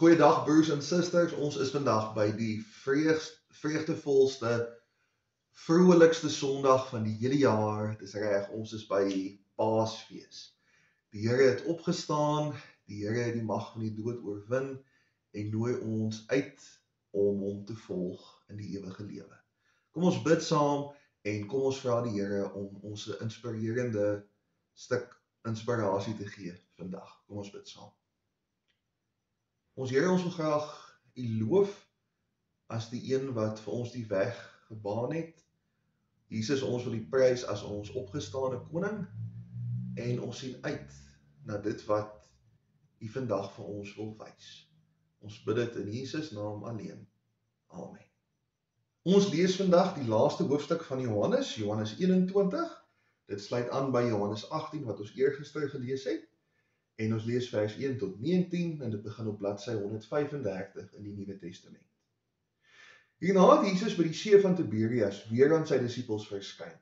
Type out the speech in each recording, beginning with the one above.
Goeiedag broers en susters, ons is vandag by die vreugdevolste, vrolikste Sondag van die hele jaar. Dit is reg, ons is by Paasfees. Die Here het opgestaan, die Here het die mag van die dood oorwin en nooi ons uit om hom te volg in die ewige lewe. Kom ons bid saam en kom ons vra die Here om ons 'n inspirerende stuk inspirasie te gee vandag. Kom ons bid saam. Ons Here, ons wil graag U loof as die een wat vir ons die weg gebaan het. Jesus, ons wil U prys as ons opgestane koning en ons sien uit na dit wat U vandag vir ons wil wys. Ons bid dit in Jesus naam alleen. Amen. Ons lees vandag die laaste hoofstuk van Johannes, Johannes 21. Dit sluit aan by Johannes 18 wat ons eergister gelees het. En ons lees vers 1 tot 19 en dit begin op bladsy 135 in die Nuwe Testament. Hierna het Jesus by die see van Tiberias weer aan sy disippels verskyn.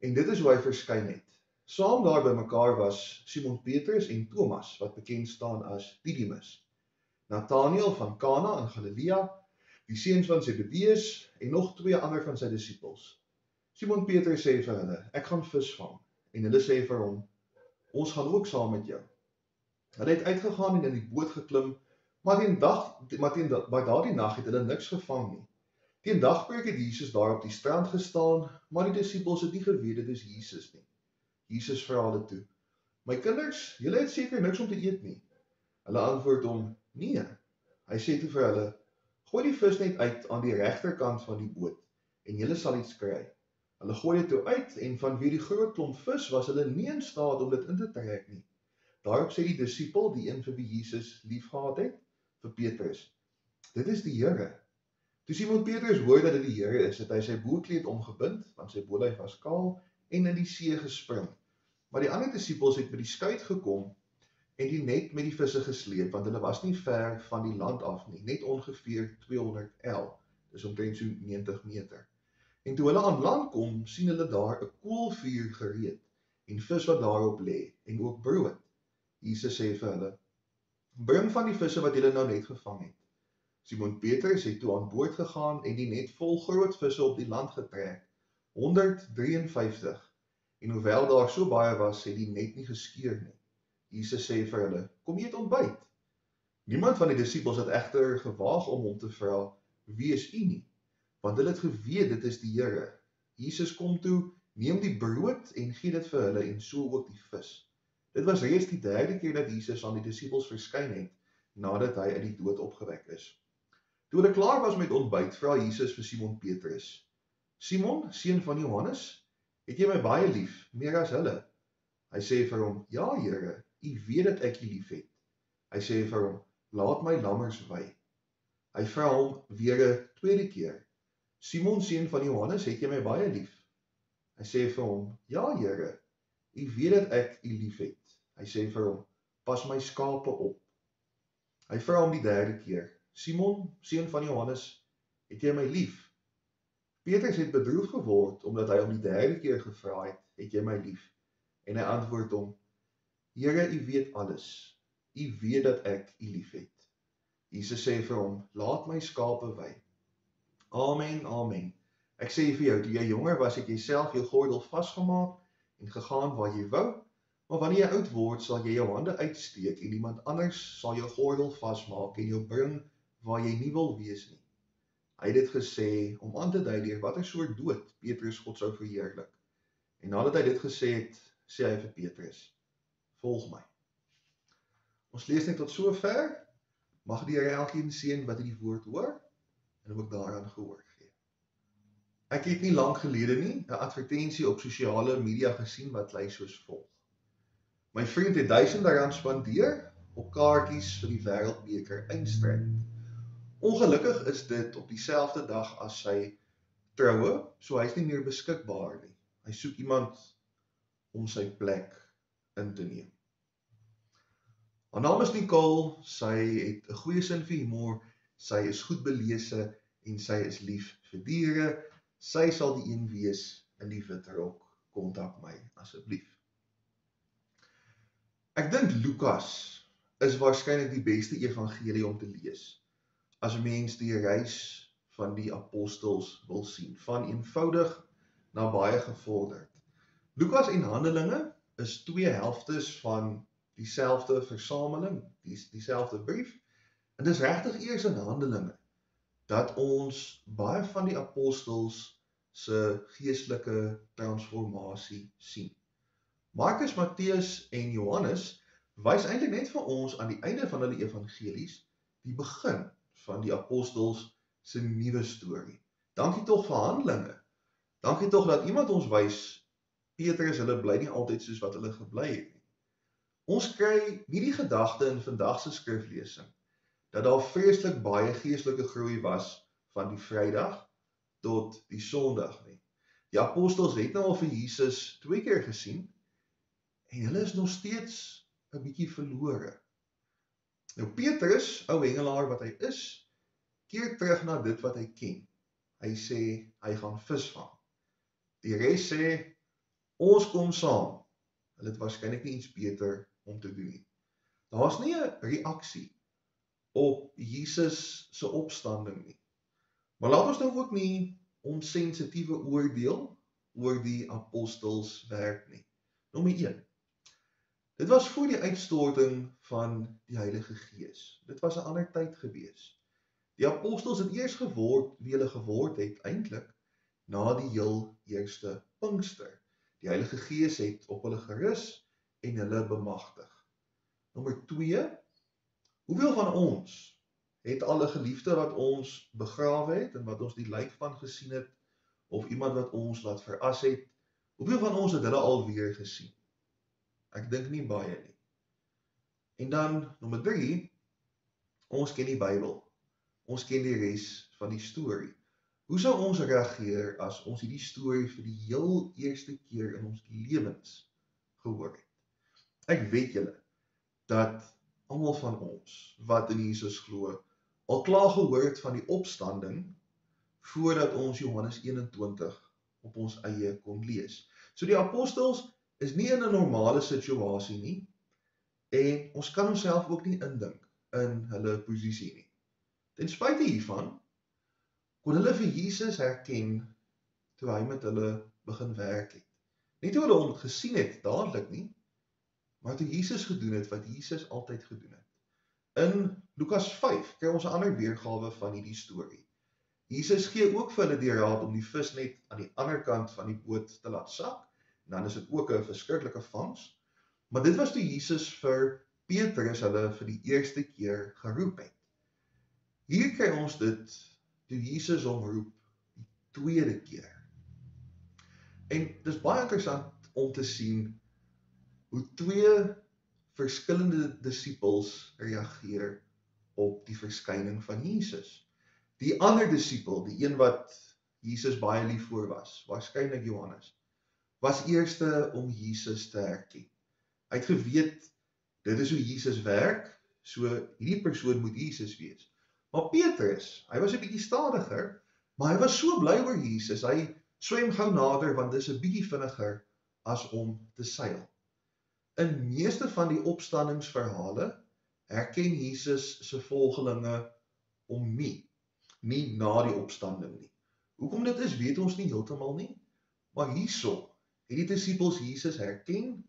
En dit is hoe hy verskyn het. Saam daar by mekaar was Simon Petrus en Thomas, wat bekend staan as Didimus, Nathanael van Kana in Galilea, die seuns van Zebedeus en nog 2 ander van sy disippels. Simon Petrus sê vir hulle, ek gaan vis vang. En hulle sê vir hom, ons gaan ook saam met jou. Hulle het uitgegaan en in die boot geklim, maar by daardie nag het hulle niks gevang nie. Teen dagbreek het Jesus daar op die strand gestaan, maar die disippels het nie geweet dit is Jesus nie. Jesus vra hulle toe, my kinders, julle het seker niks om te eet nie. Hulle antwoord hom, nee. Hy sê toe vir hulle, gooi die vis net uit aan die regterkant van die boot, en julle sal iets kry. Hulle gooi dit toe uit, en vanweë die groot klomp vis was hulle nie in staat om dit in te trek nie. Daarop sê die disipel, die een vir wie Jesus liefgehad het, vir Petrus, dit is die Here. Toe Simon Petrus hoor dat dit die Here is, het hy sy boekleed omgebind, want sy bolyf was kaal, en in die see gespring. Maar die ander disipels het by die skuit gekom, en die net met die visse gesleep, want hulle was nie ver van die land af nie, net ongeveer 200 el, dis omtrent so 90 meter. En toe hulle aan land kom, sien hulle daar 'n koolvuur gereed, en vis wat daarop lê, en ook brood. Jesus sê vir hulle, bring van die visse wat julle nou net gevang het. Simon Petrus het toe aan boord gegaan en die net vol groot visse op die land getrek, 153. En hoewel daar so baie was, het die net nie geskeur nie. Jesus sê vir hulle, kom eet ontbyt. Niemand van die disippels het egter gewaag om hom te vra, wie is u nie? Want hulle het geweet dit is die Here. Jesus kom toe, neem die brood en gee dit vir hulle en so ook die vis. Dit was reeds die 3de keer dat Jesus aan die disippels verskyn het, nadat hy uit die dood opgewek is. Toe hulle klaar was met ontbyt, vra Jesus vir Simon Petrus, Simon, seun van Johannes, het jy my baie lief, meer as hulle? Hy sê vir hom, ja Here, u weet dat ek u lief het. Hy sê vir hom, laat my lammers wei. Hy vra hom weer 'n tweede keer, Simon, seun van Johannes, het jy my baie lief? Hy sê vir hom, ja Here, u weet dat ek u lief het. Hy sê vir hom, pas my skape op. Hy vra hom die 3de keer, Simon, seun van Johannes, het jy my lief? Petrus het bedroef geword, omdat hy om die 3de keer gevra het jy my lief? En hy antwoord hom, Here, u weet alles. U weet dat ek u lief het. Jesus sê vir hom, laat my skape wei. Amen, amen. Ek sê vir jou, toe jy jonger was, het jy self jou gordel vasgemaak en gegaan waar jy wou, maar wanneer jy oud word, sal jy jou hande uitsteek en iemand anders sal jou gordel vasmaak en jou bring waar jy nie wil wees nie. Hy het dit gesê om aan te dui deur watter soort dood Petrus God sou verheerlik. En nadat hy dit gesê het, sê hy vir Petrus, volg my. Ons lees net tot sover. Mag die Here elkeen seën wat die woord hoor en ook daaraan gehoor gee. Ek het nie lank gelede nie 'n advertensie op sosiale media gesien wat lui soos volg. My vriend het R1000 spandeer op kaartjies vir die Wêreldbeker eindstryd. Ongelukkig is dit op dieselfde dag as sy troue, so hy is nie meer beskikbaar nie. Hy soek iemand om sy plek in te neem. Haar naam is Nicole, sy het 'n goeie sin vir humor, sy is goed belese en sy is lief vir diere. Sy sal die een wees in die wit rok. Kontak my asseblief. Ek dink Lukas is waarskynlik die beste evangelie om te lees, as 'n mens die reis van die apostels wil sien, van eenvoudig na baie gevorderd. Lukas en Handelinge is twee helftes van dieselfde versameling, dieselfde brief, en dis regtig eers in Handelinge dat ons baie van die apostels se geestelike transformasie sien. Markus, Matteus en Johannes wys eintlik net vir ons aan die einde van hulle evangelies die begin van die apostels se nuwe storie. Dankie tog vir Handelinge. Dankie tog dat iemand ons wys, Petrus, hulle bly nie altyd soos wat hulle gebly het nie. Ons kry nie die gedagte in vandag se skriflesing dat daar vreeslik baie geestelike groei was van die Vrydag tot die Sondag nie. Die apostels het nou al vir Jesus 2 keer gesien en hulle is nog steeds 'n bietjie verlore. Nou Petrus, ou hengelaar wat hy is, keer terug na dit wat hy ken. Hy sê hy gaan visvang. Die res sê ons kom saam. Hulle het waarskynlik nie iets beter om te doen nie. Daar's nie 'n reaksie op Jesus se opstanding nie. Maar laat ons nou ook nie onsensitiewe oordeel oor die apostels werk nie. Nommer 1. Dit was voor die uitstorting van die Heilige Gees. Dit was 'n ander tyd gewees. Die apostels het eers geword wie hulle geword het eintlik na die heel eerste Pinkster. Die Heilige Gees het op hulle gerus en hulle bemagtig. Nommer 2. Hoeveel van ons het al 'n geliefde wat ons begrawe het en wat ons die lijk van gesien het, of iemand wat ons laat veras het? Hoeveel van ons het hulle alweer gesien? Ek dink nie baie nie. En dan nommer 3, ons ken die Bybel. Ons ken die res van die storie. Hoe sou ons reageer as ons hierdie storie vir die heel eerste keer in ons lewens gehoor het? Ek weet julle dat almal van ons wat in Jesus glo, al klaar gehoor het van die opstanding voordat ons Johannes 21 op ons eie kon lees. So die apostels is nie in 'n normale situasie nie en ons kan onsself ook nie indink in hulle posisie nie. Ten spyte hiervan kon hulle vir Jesus herken toe hy met hulle begin werk het. Nie toe hulle hom gesien het dadelik nie, maar toe Jesus gedoen het wat Jesus altyd gedoen het. In Lukas 5 kry ons 'n ander weergawe van hierdie storie. Jesus gee ook vir hulle die raad om die visnet aan die ander kant van die boot te laat sak, en dan is dit ook 'n verskriklike vangs. Maar dit was toe Jesus vir Petrus hulle vir die eerste keer geroep het. Hier kry ons dit toe Jesus hom roep die tweede keer. En dis baie interessant om te sien hoe twee verskillende disippels reageer op die verskyning van Jesus. Die ander disipel, die een wat Jesus baie lief voor was, waarskynlik Johannes, was eerste om Jesus te herken. Hy het geweet, dit is hoe Jesus werk, so hierdie persoon moet Jesus wees. Maar Petrus, hy was 'n bietjie stadiger, maar hy was so bly oor Jesus, hy swem gou nader, want dis 'n bietjie vinniger as om te seil. In meeste van die opstandingsverhale herken Jesus se volgelinge om nie na die opstanding nie. Hoekom dit is, weet ons nie heeltemal nie, maar hierso het die disippels Jesus herken,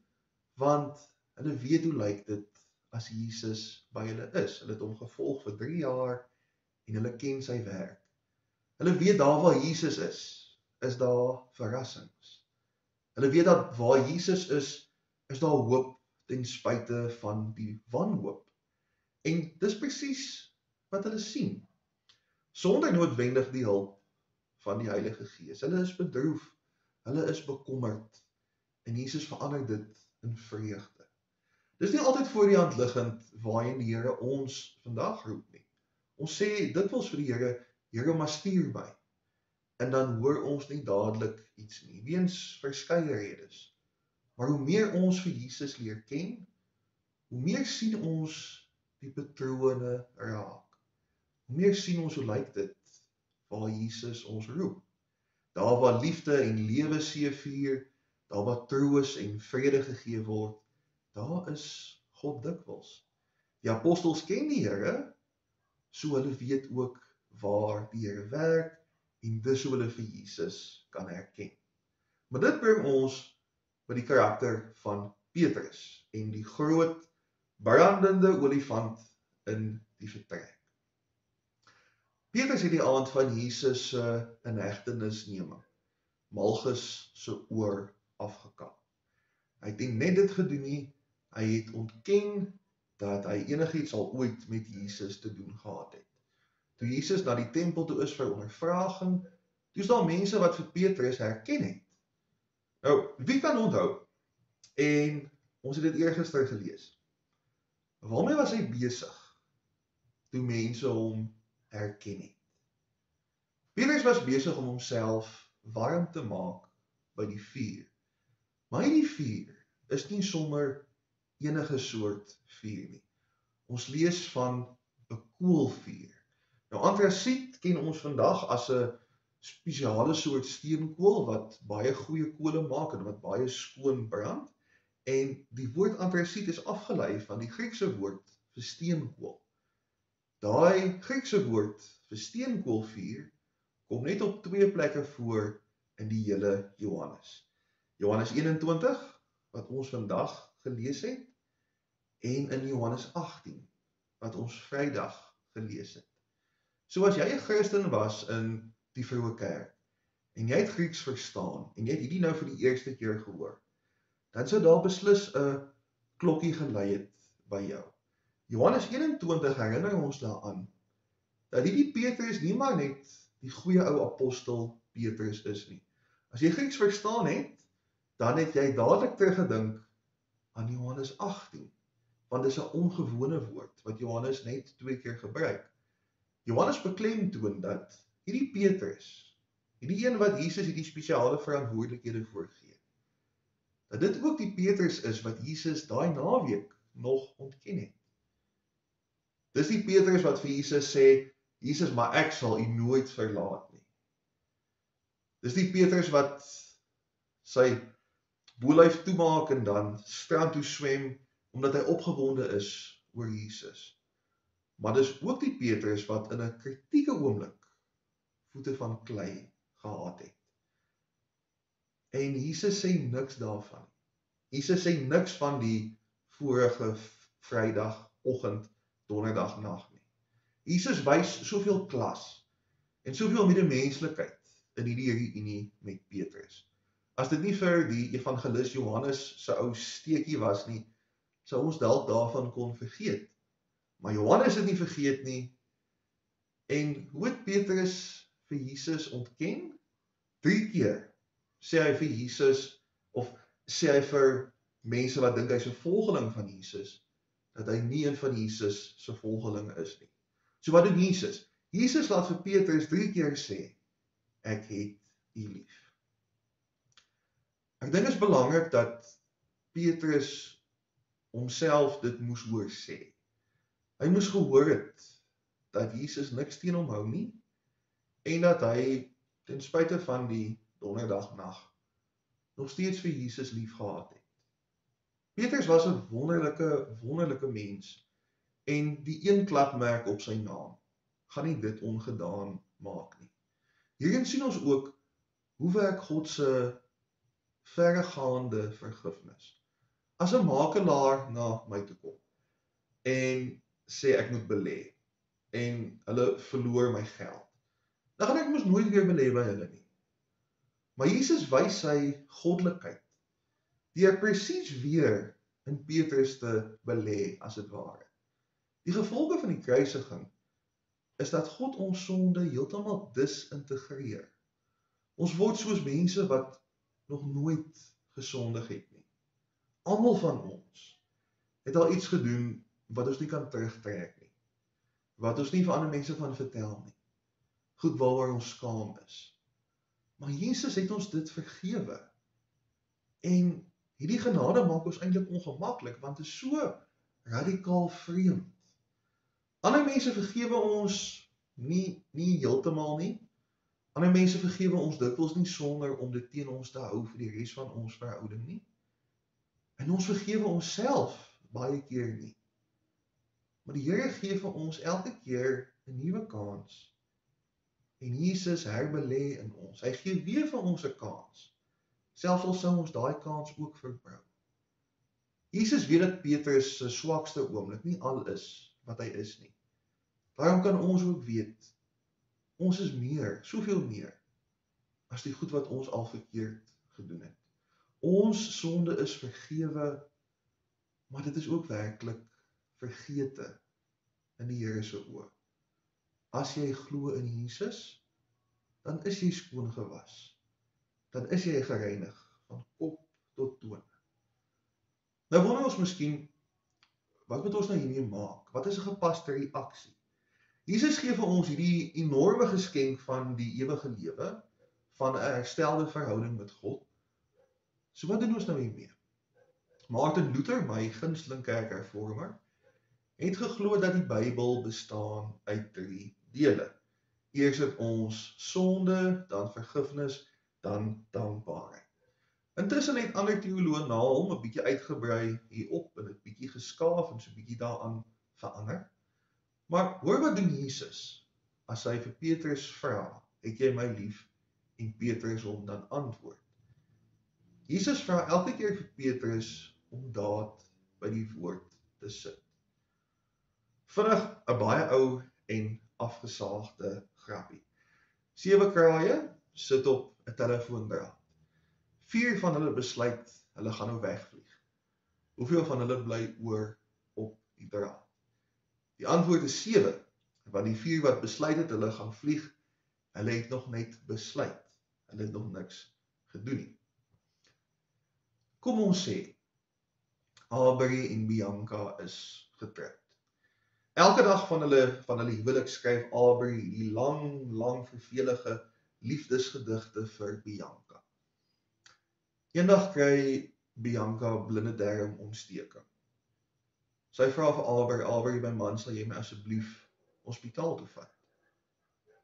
want hulle weet hoe lyk dit as Jesus by hulle is. Hulle het hom gevolg vir 3 jaar en hulle ken sy werk. Hulle weet daar waar Jesus is daar verrassings. Hulle weet dat waar Jesus is daar hoop ten spyte van die wanhoop. En dis presies wat hulle sien, sonder noodwendig die hulp van die Heilige Gees. Hulle is bedroef, hulle is bekommerd, en Jesus verander dit in vreugde. Dis nie altyd voor die hand liggend waarheen die Here ons vandag roep nie. Ons sê dikwels vir die Here, Here, maar stuur my. En dan hoor ons nie dadelik iets nie, weens verskeie redes. Maar hoe meer ons vir Jesus leer ken, hoe meer sien ons die patrone raak. Hoe meer sien ons hoe lyk dit waar Jesus ons roep. Daar waar liefde en lewe seëvier, daar waar troos en vrede gegee word, daar is God dikwels. Die apostels ken die Here, so hulle weet ook waar die Here werk, en dis hoe hulle vir Jesus kan herken. Maar dit bring ons by die karakter van Petrus, en die groot, brandende olifant in die vertrek. Petrus het die aand van Jesus inhegtenisneming, Malchus se oor afgekap. Hy het nie net dit gedoen nie, hy het ontken dat hy enigiets al ooit met Jesus te doen gehad het. Toe Jesus na die tempel toe is vir ondervraging, toe is daar mense wat vir Petrus herken het. Nou, wie kan onthou? En ons het dit eergister gelees. Waarmee was hy besig toe mense hom herken het? Petrus was besig om homself warm te maak by die vuur. Maar hierdie vuur is nie sommer enige soort vuur nie. Ons lees van 'n koolvuur. Nou antrasiet ken ons vandag as 'n spesiale soort steenkool wat baie goeie kole maak en wat baie skoon brand. En die woord antrasiet is afgelei van die Griekse woord vir steenkool. Daai Griekse woord vir steenkoolvuur kom net op 2 plekke voor in die hele Johannes. Johannes 21, wat ons vandag gelees het, en in Johannes 18, wat ons Vrydag gelees het. So as jy 'n Christen was in die vroeë kerk, en jy het Grieks verstaan, en jy het hierdie nou vir die eerste keer gehoor, dan sou daar beslis 'n klokkie gelei het by jou. Johannes 21 herinner ons daaraan, dat hierdie Petrus nie maar net die goeie ou apostel Petrus is nie. As jy Grieks verstaan het, dan het jy dadelik teruggedink aan Johannes 18, want dit is 'n ongewone woord, wat Johannes net 2 keer gebruik. Johannes beklemtoon dat hierdie Petrus, hierdie een wat Jesus hierdie spesiale verantwoordelikhede voorgee, dat dit ook die Petrus is wat Jesus daai naweek nog ontken het. Dis die Petrus wat vir Jesus sê, Jesus, maar ek sal u nooit verlaat nie. Dis die Petrus wat sy boelyf toemaak en dan strand toe swem, omdat hy opgewonde is oor Jesus. Maar dis ook die Petrus wat in 'n kritieke oomblik voete van klei gehad het. En Jesus sê niks daarvan. Jesus sê niks van die vorige Vrydagoggend, Donderdagnaand nie. Jesus wys soveel klas en soveel medemenslikheid in hierdie reunie met Petrus. As dit nie vir die evangelis Johannes se ou steekie was nie, sou ons dalk daarvan kon vergeet. Maar Johannes het nie vergeet nie. En hoe het Petrus vir Jesus ontken? 3 keer sê hy vir Jesus, of sê hy vir mense wat dink hy's 'n volgeling van Jesus, dat hy nie een van Jesus se volgelinge is nie. So wat doen Jesus? Jesus laat vir Petrus 3 keer sê, ek het u lief. Ek dink dit is belangrik dat Petrus homself dit moes hoor sê. Hy moes gehoor het dat Jesus niks teen hom hou nie, en dat hy ten spyte van die donderdagnag nog steeds vir Jesus lief gehad het. Petrus was 'n wonderlike mens, en die een klapmerk op sy naam gaan nie dit ongedaan maak nie. Hierin sien ons ook hoe werk God se verregaande vergifnis. As 'n makelaar na my toe kom en sê ek moet belê, en hulle verloor my geld, dan gaan ek mos nooit weer belê by hulle nie. Maar Jesus wys sy goddelikheid deur presies weer in Petrus te belê, as dit ware. Die gevolge van die kruisiging is dat God ons sonde heeltemal disintegreer. Ons word soos mense wat nog nooit gesondig het nie. Almal van ons het al iets gedoen wat ons nie kan terugtrek nie. Wat ons nie vir ander mense van vertel nie. Goed waaroor ons skaam is. Maar Jesus het ons dit vergewe. En hierdie genade maak ons eintlik ongemaklik, want dit is so radikaal vreemd. Ander mense vergewe ons nie heeltemal nie. Ander mense vergewe ons dikwels nie sonder om dit teen ons te hou vir die res van ons verhouding nie. En ons vergewe onsself baie keer nie. Maar die Here gee vir ons elke keer 'n nuwe kans. En Jesus herbelê in ons. Hy gee weer vir ons 'n kans. Selfs al sou ons daai kans ook verbrou. Jesus weet dat Petrus se swakste oomblik nie al is wat hy is nie. Daarom kan ons ook weet, ons is meer, soveel meer, as die goed wat ons al verkeerd gedoen het. Ons sonde is vergewe, maar dit is ook werklik vergete in die Here se oë. As jy glo in Jesus, dan is jy skoon gewas. Dan is jy gereinig van kop tot tone. Nou wonder ons miskien, wat moet ons nou hiermee maak? Wat is 'n gepaste reaksie? Jesus gee vir ons hierdie enorme geskenk van die ewige lewe, van 'n herstelde verhouding met God. So wat doen ons nou hiermee? Martin Luther, my gunsteling kerkhervormer, het geglo dat die Bybel bestaan uit 3 dele. Eers het ons sonde, dan vergifnis, dan dankbaarheid. Intussen het ander teoloë na hom 'n bietjie uitgebrei hierop en 'n bietjie geskaaf en so 'n bietjie daaraan verander. Maar hoor wat doen Jesus as hy vir Petrus vra, het jy my lief? En Petrus hom dan antwoord. Jesus vra elke keer vir Petrus om daad by die woord te sit. Vinnig 'n baie ou en afgesaagde grappie. 7 kraaie sit op 'n telefoondraad. 4 van hulle besluit, hulle gaan nou wegvlieg. Hoeveel van hulle bly oor op die draad? Die antwoord is 7, want die 4 wat besluit het, hulle gaan vlieg, hulle het nog net besluit. Hulle het nog niks gedoen nie. Kom ons sê, Aubrey en Bianca is getroud. Elke dag van hulle huwelik skryf Aubrey die lang vervelige liefdesgedigte vir Bianca. Eendag kry Bianca blinde darmontsteking. Sy vra vir Aubrey, my man, sal jy my asseblief hospitaal toe vat?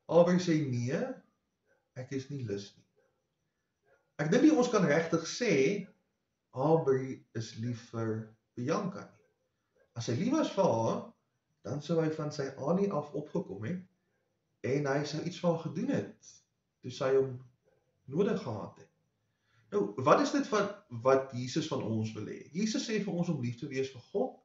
Aubrey sê nee, ek is nie lus nie. Ek dink nie ons kan regtig sê Aubrey is lief vir Bianca nie. As hy lief was vir haar, dan sou hy van sy Annie af opgekom het en hy sou iets vir haar gedoen het toe sy hom nodig gehad het. Nou, wat is dit wat Jesus van ons wil hê? Jesus sê vir ons om lief te wees vir God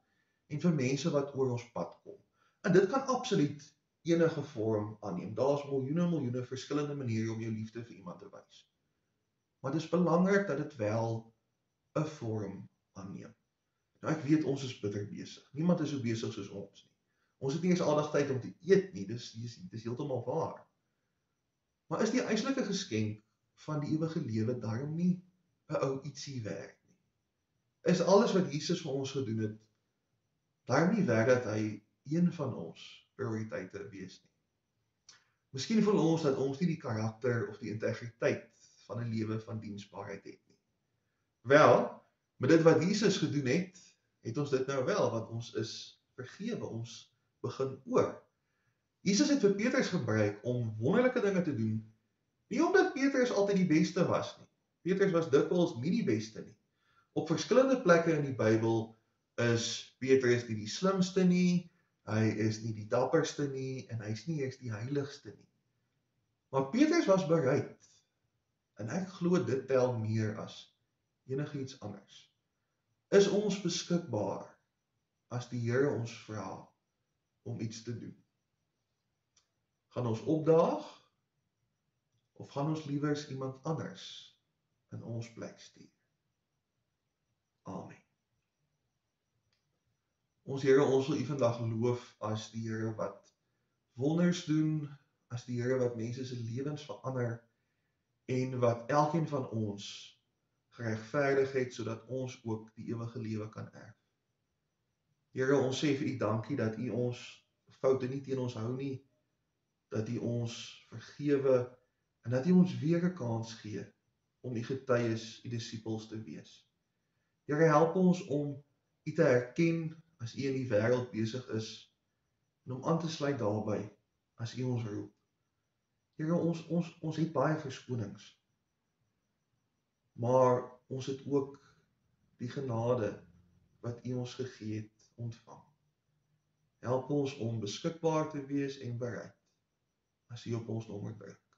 en vir mense wat oor ons pad kom. En dit kan absoluut enige vorm aanneem. Daar's miljoene verskillende maniere om jou liefde vir iemand te wys. Maar dit is belangrik dat dit wel 'n vorm aanneem. Nou ek weet ons is bitter besig. Niemand is so besig soos ons nie. Ons het nie eens aldag tyd om te eet nie, dis heeltemal waar. Maar is die eislike geskenk van die ewige lewe daarom nie 'n ou ietsie werd nie? Is alles wat Jesus vir ons gedoen het, daarom nie werd dat hy een van ons prioriteite wees nie? Miskien voel ons dat ons nie die karakter of die integriteit van 'n lewe van diensbaarheid het nie. Wel, met dit wat Jesus gedoen het ons dit nou wel, want ons is vergewe, ons begin oor. Jesus het vir Petrus gebruik om wonderlike dinge te doen, nie omdat Petrus altyd die beste was nie. Petrus was dikwels nie die beste nie. Op verskillende plekke in die Bybel is Petrus nie die slimste nie, hy is nie die dapperste nie, en hy is nie eers die heiligste nie. Maar Petrus was bereid, en ek glo dit tel meer as enigiets anders. Is ons beskikbaar as die Here ons vra om iets te doen? Gaan ons opdaag, of gaan ons liewers iemand anders in ons plek stuur? Amen. Ons Here, ons wil U vandag loof as die Here wat wonders doen, as die Here wat mense se lewens verander, en wat elkeen van ons geregverdig het, sodat ons ook die ewige lewe kan erf. Here, ons sê vir U dankie dat U ons foute nie teen ons hou nie, dat U ons vergewe, en dat U ons weer 'n kans gee om U getuies, U disippels te wees. Here, help ons om U te herken as U in die wêreld besig is, en om aan te sluit daarby as U ons roep. Here, ons het baie verskonings, maar ons het ook die genade wat U ons gegee het ontvang. Help ons om beskikbaar te wees en bereid as U op ons nommer druk.